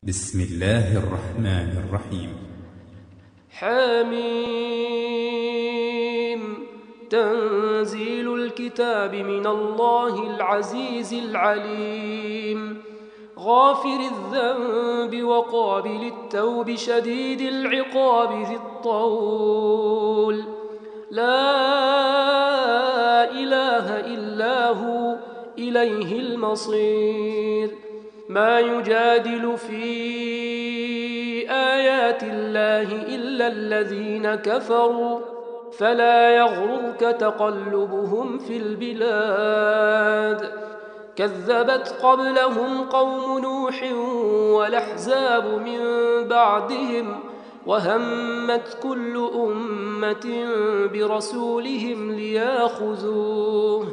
بسم الله الرحمن الرحيم. حميم. تنزيل الكتاب من الله العزيز العليم، غافر الذنب وقابل التوب شديد العقاب ذي الطول، لا إله إلا هو إليه المصير. ما يجادل في آيات الله إلا الذين كفروا، فلا يغررك تقلبهم في البلاد. كذبت قبلهم قوم نوح والأحزاب من بعدهم، وهمت كل أمة برسولهم لياخذوه،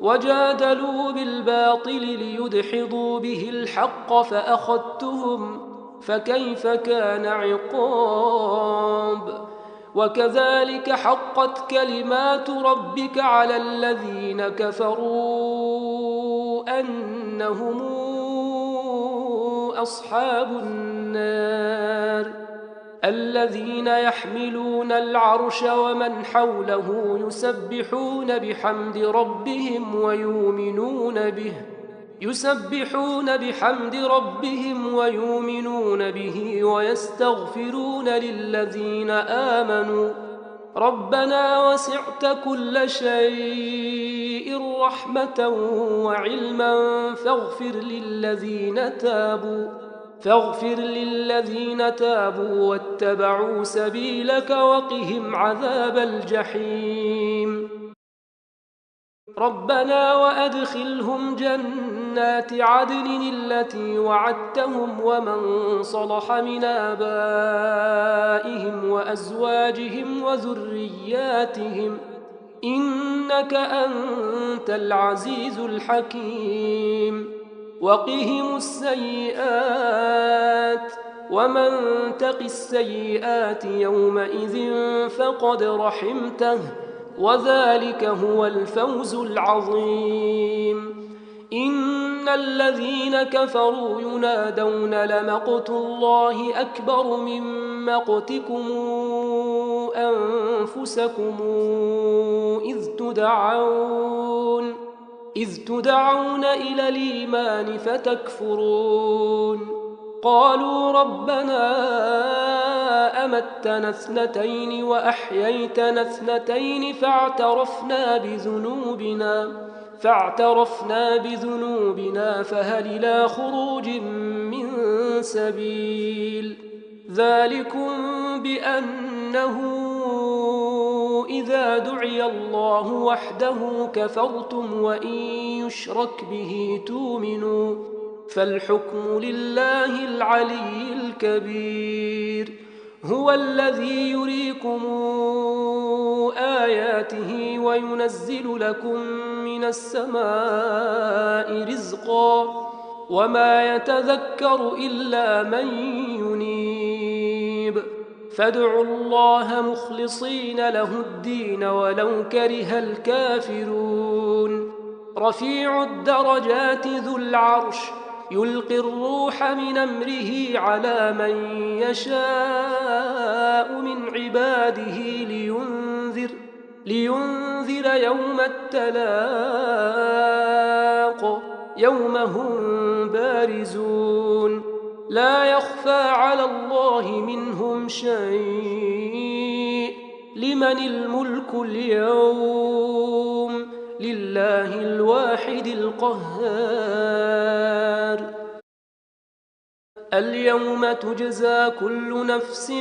وجادلوا بالباطل ليدحضوا به الحق فأخذتهم، فكيف كان عقاب. وكذلك حقت كلمات ربك على الذين كفروا أنهم أصحاب النار. الذين يحملون العرش ومن حوله يسبحون بحمد ربهم ويؤمنون به ويستغفرون للذين آمنوا ربنا وسعت كل شيء رحمة وعلما فاغفر للذين تابوا واتبعوا سبيلك وقهم عذاب الجحيم. ربنا وأدخلهم جنات عدن التي وعدتهم ومن صلح من آبائهم وأزواجهم وذرياتهم إنك أنت العزيز الحكيم. وقهم السيئات، ومن تق السيئات يومئذ فقد رحمته، وذلك هو الفوز العظيم. إن الذين كفروا ينادون لمقت الله أكبر من مقتكم أنفسكم إذ تدعون إلى الإيمان فتكفرون. قالوا ربنا أمتنا اثنتين وأحييتنا اثنتين فاعترفنا بذنوبنا فهل إلى خروج من سبيل. ذلكم بأنه إذا دعي الله وحده كفرتم وإن يشرك به تؤمنوا، فالحكم لله العلي الكبير. هو الذي يريكم آياته وينزل لكم من السماء رزقا، وما يتذكر إلا من ينيب. فادعوا الله مخلصين له الدين ولو كره الكافرون. رفيع الدرجات ذو العرش يلقي الروح من أمره على من يشاء من عباده لينذر يوم التلاق، يوم هم بارزون لا يخفى على الله منهم شيء. لمن الملك اليوم؟ لله الواحد القهار. اليوم تجزى كل نفس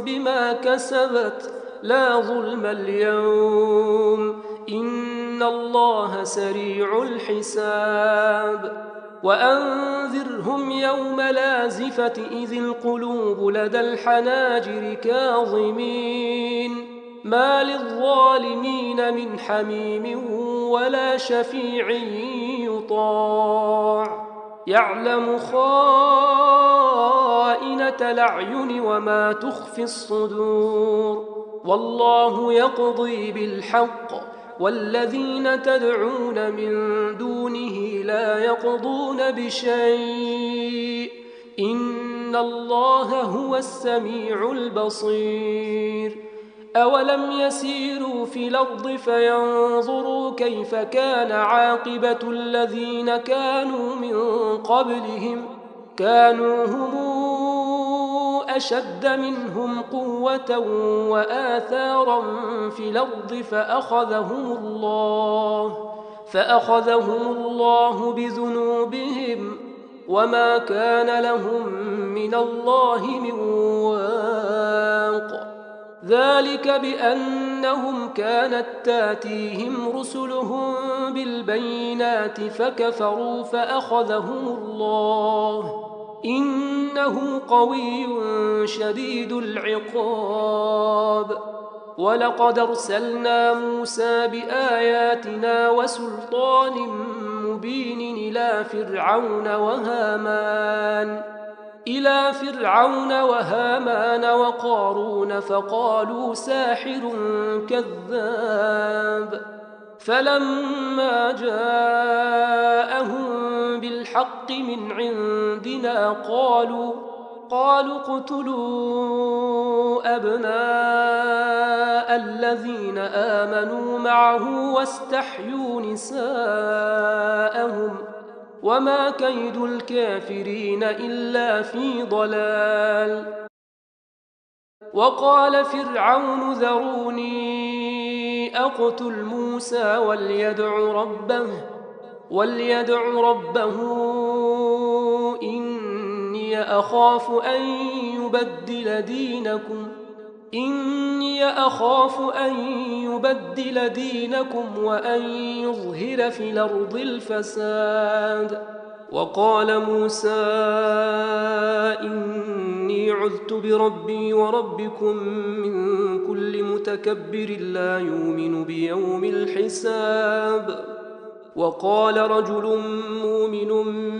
بما كسبت لا ظلم اليوم، إن الله سريع الحساب. وأنذرهم يوم لازفة إذ القلوب لدى الحناجر كاظمين، ما للظالمين من حميم ولا شفيع يطاع، يعلم خائنة الأعين وما تخفي الصدور، والله يقضي بالحق والذين تدعون من دونه لا يقضون بشيء الله هو السميع البصير أولم يسيروا في الأرض فينظروا كيف كان عاقبة الذين كانوا من قبلهم كانوا هم أشد منهم قوة وآثارا في الأرض فأخذهم الله بذنوبهم وما كان لهم من الله من واق ذلك بأنهم كانت تاتيهم رسلهم بالبينات فكفروا فأخذهم الله إنه قوي شديد العقاب ولقد أرسلنا موسى بآياتنا وسلطان مبين إلى فرعون وهامان وقارون فقالوا ساحر كذاب فلما جاءهم بالحق من عندنا قالوا اقتلوا أبناء الذين آمنوا معه واستحيوا نساءهم وما كيد الكافرين إلا في ضلال وقال فرعون ذروني أقتل موسى وليدع ربه إني أخاف أن يبدل دينكم وأن يظهر في الأرض الفساد وقال موسى إني عذت بربي وربكم من كل متكبر لا يؤمن بيوم الحساب وقال رجل مؤمن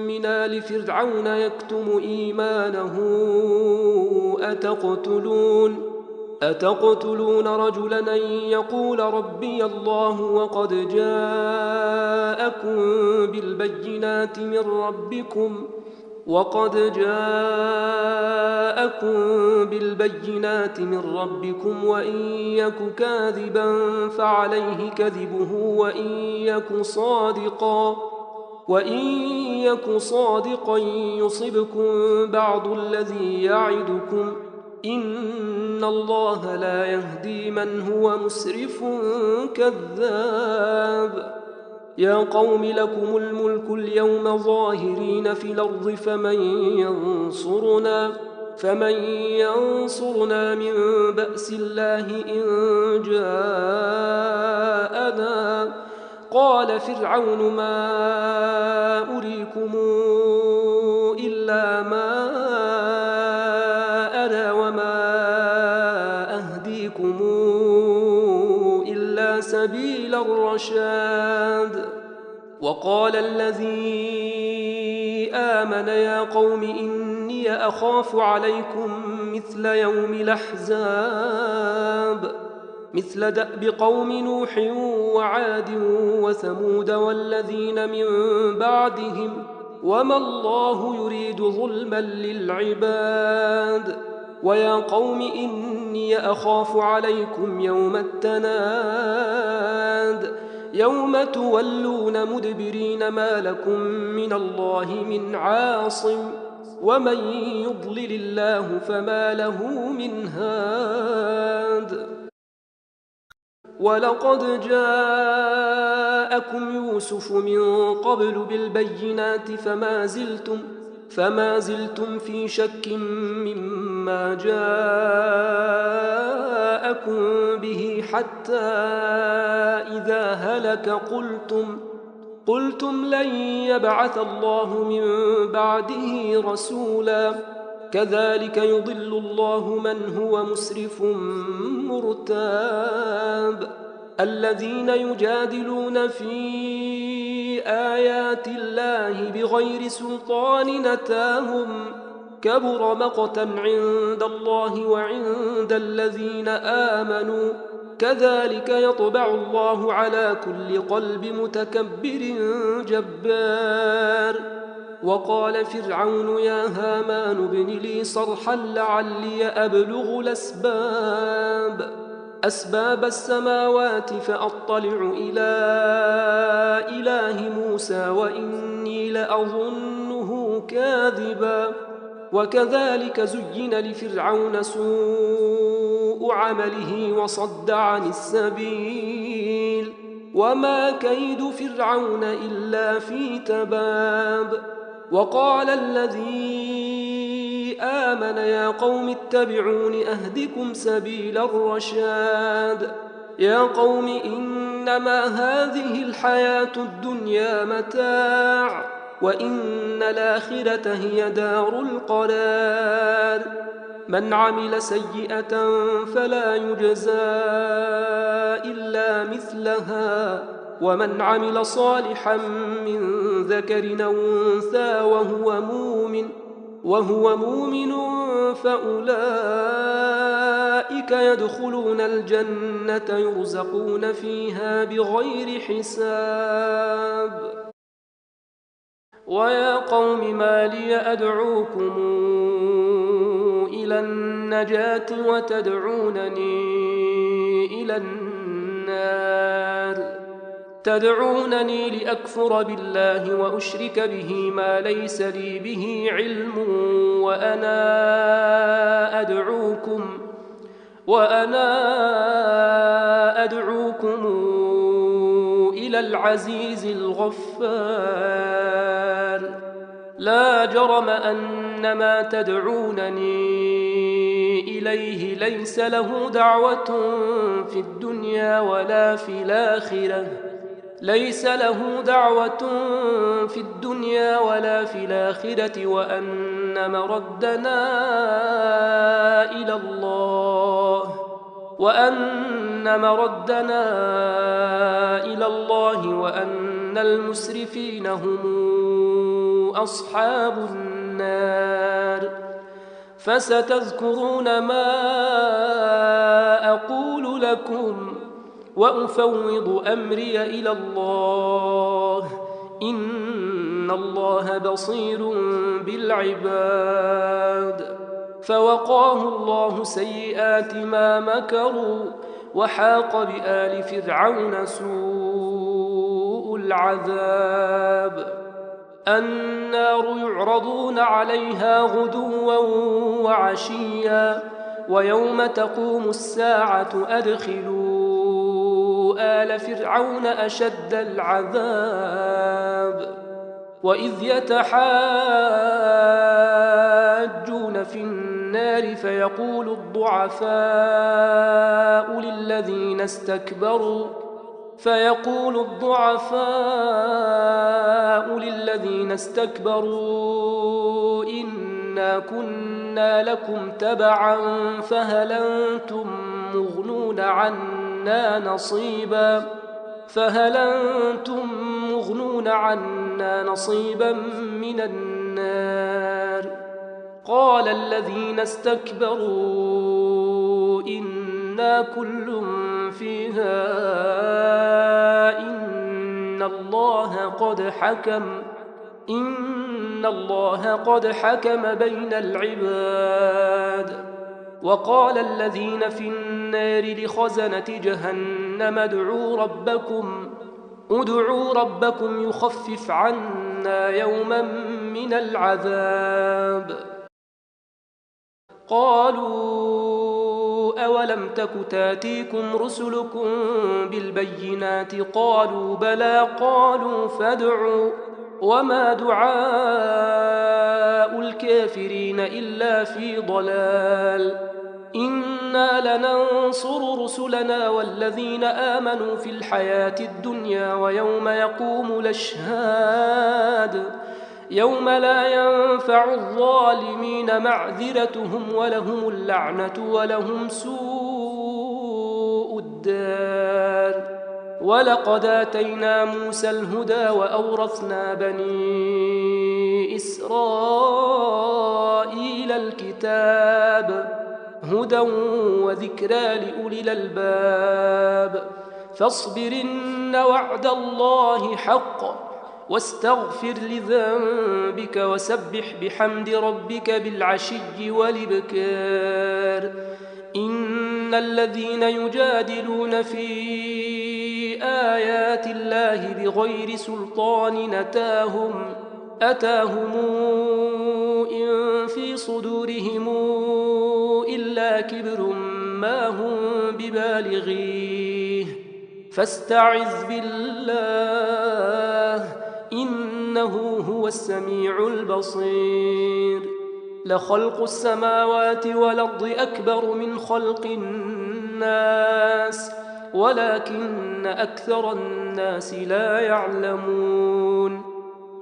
من آل فرعون يكتم إيمانه أتقتلون رجلا أن يقول ربي الله وقد جاءكم بالبينات من ربكم وإن يك كاذبا فعليه كذبه وإن يك صادقا يصبكم بعض الذي يعدكم إن الله لا يهدي من هو مسرف كذاب يا قوم لكم الملك اليوم ظاهرين في الأرض فمن ينصرنا من بأس الله إن جاءنا قال فرعون ما أريكم إلا ما أرى وما أهديكم إلا سبيل الرشاد وقال الذي آمن يا قوم إني أخاف عليكم مثل يوم الأحزاب مثل دأب قوم نوح وعاد وثمود والذين من بعدهم وما الله يريد ظلما للعباد ويا قوم إني أخاف عليكم يوم التناد يوم تولون مدبرين ما لكم من الله من عاصم ومن يضلل الله فما له من هاد ولقد جاءكم يوسف من قبل بالبينات فما زلتم في شك مما جاءكم به حتى إذا هلك قلتم لن يبعث الله من بعده رسولا كذلك يضل الله من هو مسرف مرتاب الذين يجادلون في آيات الله بغير سلطان أتاهم كبر مقتا عند الله وعند الذين آمنوا كذلك يطبع الله على كل قلب متكبر جبار وقال فرعون يا هامان ابن لي صرحا لعلي أبلغ أسباب السماوات فأطلع إلى إله موسى وإني لأظنه كاذبا. وكذلك زين لفرعون سوء عمله وصد عن السبيل وما كيد فرعون إلا في تباب. وقال الذي آمن يا قوم اتبعون أهدكم سبيل الرشاد. يا قوم إنما هذه الحياة الدنيا متاع وإن الآخرة هي دار القرار. من عمل سيئة فلا يجزى إلا مثلها ومن عمل صالحا من ذكر أو أنثى وهو مؤمن فأولئك يدخلون الجنة يرزقون فيها بغير حساب. ويا قوم ما لي أدعوكم إلى النجاة وتدعونني إلى النار. تدعونني لأكفر بالله وأشرك به ما ليس لي به علم وأنا أدعوكم إلى العزيز الغفار. لا جرم أن ما تدعونني إليه ليس له دعوة في الدنيا ولا في الآخرة وأن مردنا إلى الله وأن المسرفين هم أصحاب النار. فستذكرون ما أقول لكم وأفوض أمري إلى الله إن الله بصير بالعباد. فوقاه الله سيئات ما مكروا وحاق بآل فرعون سوء العذاب. النار يعرضون عليها غدوا وعشيا ويوم تقوم الساعة أدخلوا آل فرعون أشد العذاب. وإذ يتحاجون في النار فيقول الضعفاء للذين استكبروا إنا كنا لكم تبعا فهل أنتم مغنون عنا نصيبا من النار. قال الذين استكبروا إنا كل فيها إن الله قد حكم بين العباد. وقال الذين في النار لخزنة جهنم ادعوا ربكم يخفف عنا يوما من العذاب. قالوا أولم تك تاتيكم رسلكم بالبينات قالوا بلى قالوا فادعوا وما دعاء الكافرين إلا في ضلال. إنا لننصر رسلنا والذين آمنوا في الحياة الدنيا ويوم يقوم الأشهاد يوم لا ينفع الظالمين معذرتهم ولهم اللعنة ولهم سوء الدار. ولقد آتينا موسى الهدى وأورثنا بني إسرائيل الكتاب هدى وذكرى لأولي الألباب. فاصبر إن وعد الله حق واستغفر لذنبك وسبح بحمد ربك بالعشي والإبكار. إن الذين يجادلون في آيات الله بغير سلطان أتاهم إن في صدورهم إلا كبر ما هم ببالغيه فاستعذ بالله إنه هو السميع البصير. لخلق السماوات والأرض أكبر من خلق الناس ولكن أكثر الناس لا يعلمون.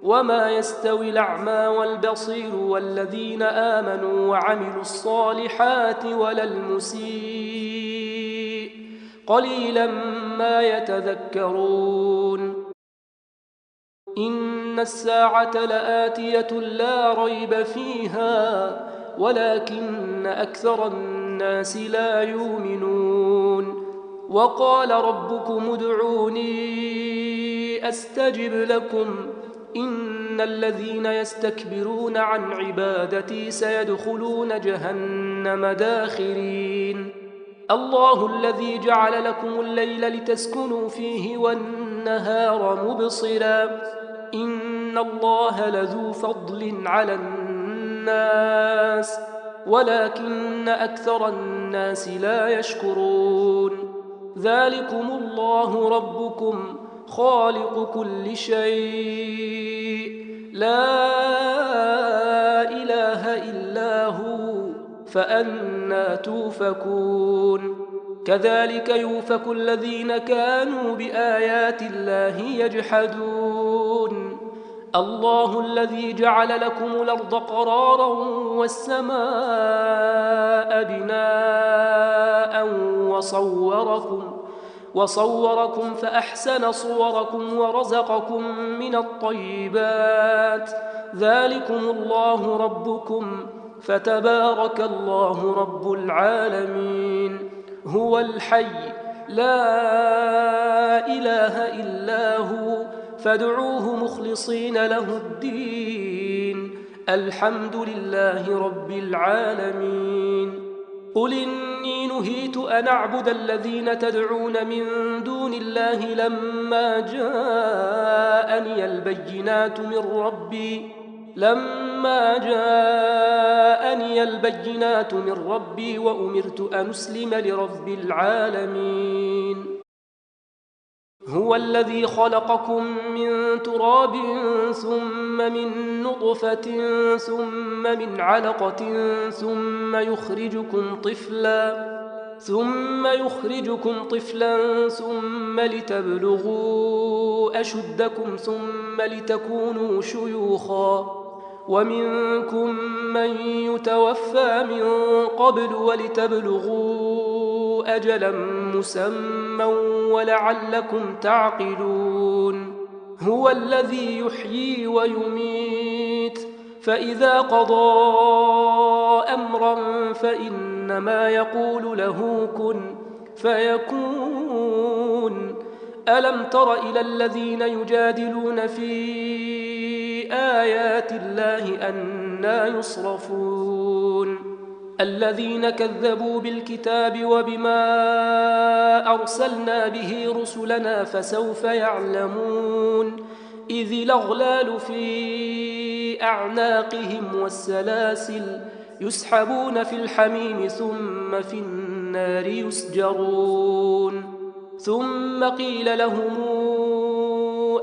وما يستوي الأعمى والبصير والذين آمنوا وعملوا الصالحات ولا المسيء قليلا ما يتذكرون. إن الساعة لآتية لا ريب فيها ولكن أكثر الناس لا يؤمنون. وقال ربكم ادعوني أستجب لكم إن الذين يستكبرون عن عبادتي سيدخلون جهنم داخرين. الله الذي جعل لكم الليل لتسكنوا فيه والنهار مبصرا إن الله لذو فضل على الناس ولكن أكثر الناس لا يشكرون. ذلكم الله ربكم خالق كل شيء لا إله إلا هو فأنى توفكون. كذلك يؤفك الذين كانوا بآيات الله يجحدون. الله الذي جعل لكم الأرض قرارا والسماء بناء وصوركم فأحسن صوركم ورزقكم من الطيبات. ذلكم الله ربكم فتبارك الله رب العالمين. هو الحي لا إله إلا هو فادعوه مخلصين له الدين الحمد لله رب العالمين. قل إني نهيت أن أعبد الذين تدعون من دون الله لما جاءني البينات من ربي وأمرت أن أسلم لرب العالمين. هو الذي خلقكم من تراب ثم من نطفة ثم من علقة ثم يخرجكم طفلا ثم لتبلغوا أشدكم ثم لتكونوا شيوخا ومنكم من يتوفى من قبل ولتبلغوا أجلا مسمى ولعلكم تعقلون. هو الذي يحيي ويميت فإذا قضى أمرا فإنما يقول له كن فيكون. ألم تر إلى الذين يجادلون في آيات الله أنى يصرفون. الذين كذبوا بالكتاب وبما أرسلنا به رسلنا فسوف يعلمون. إذ الأغلال في أعناقهم والسلاسل يسحبون في الحميم ثم في النار يسجرون. ثم قيل لهم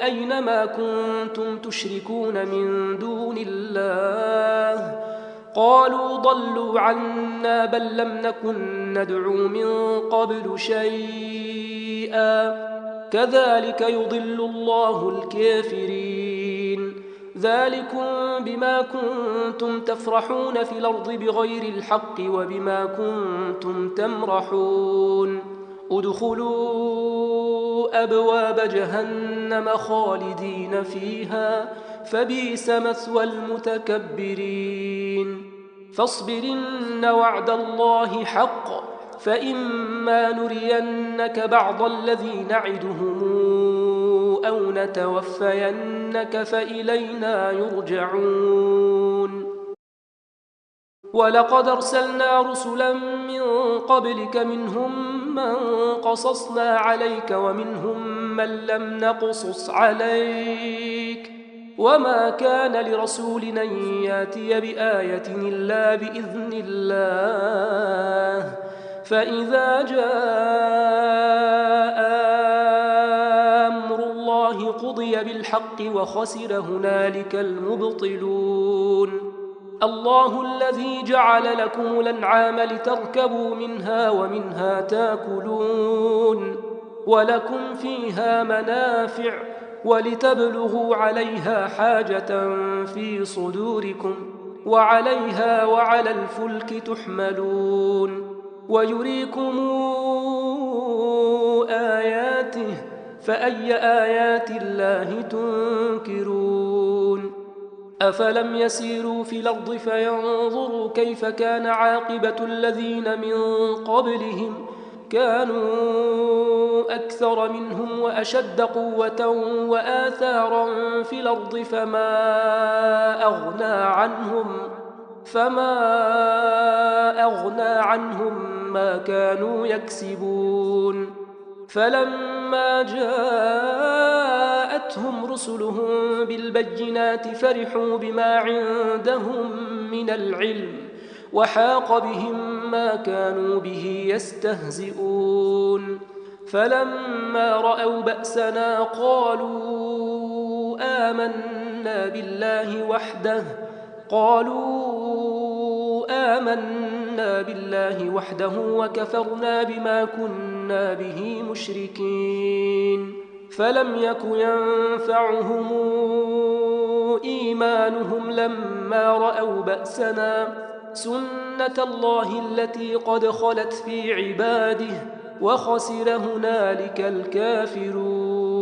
أين ما كنتم تشركون من دون الله قالوا ضلوا عنا بل لم نكن ندعو من قبل شيئا كذلك يضل الله الكافرين. ذلكم بما كنتم تفرحون في الأرض بغير الحق وبما كنتم تمرحون. ادخلوا أبواب جهنم خالدين فيها فبئس مثوى المتكبرين. فاصبر إن وعد الله حق فإما نرينك بعض الذي نعدهم أو نتوفينك فإلينا يرجعون ولقد أرسلنا رسلا من قبلك منهم من قصصنا عليك ومنهم من لم نقصص عليك وما كان لرسول أن ياتي بآية إلا بإذن الله فإذا جاء أمر الله قضي بالحق وخسر هنالك المبطلون الله الذي جعل لكم الأنعام لتركبوا منها ومنها تاكلون ولكم فيها منافع ولتبلغوا عليها حاجة في صدوركم وعليها وعلى الفلك تحملون ويريكم آياته فأي آيات الله تنكرون أفلم يسيروا في الأرض فينظروا كيف كان عاقبة الذين من قبلهم كانوا أكثر منهم وأشد قوة وآثارا في الأرض فما أغنى عنهم ما كانوا يكسبون فلما جاءتهم رسلهم بالبينات فرحوا بما عندهم من العلم وحاق بهم ما كانوا به يستهزئون فلما رأوا بأسنا قالوا آمنا بالله وحده وكفرنا بما كنا به مشركين فلم يك ينفعهم إيمانهم لما رأوا بأسنا سنة الله التي قد خلت في عباده وخسر هنالك الكافرون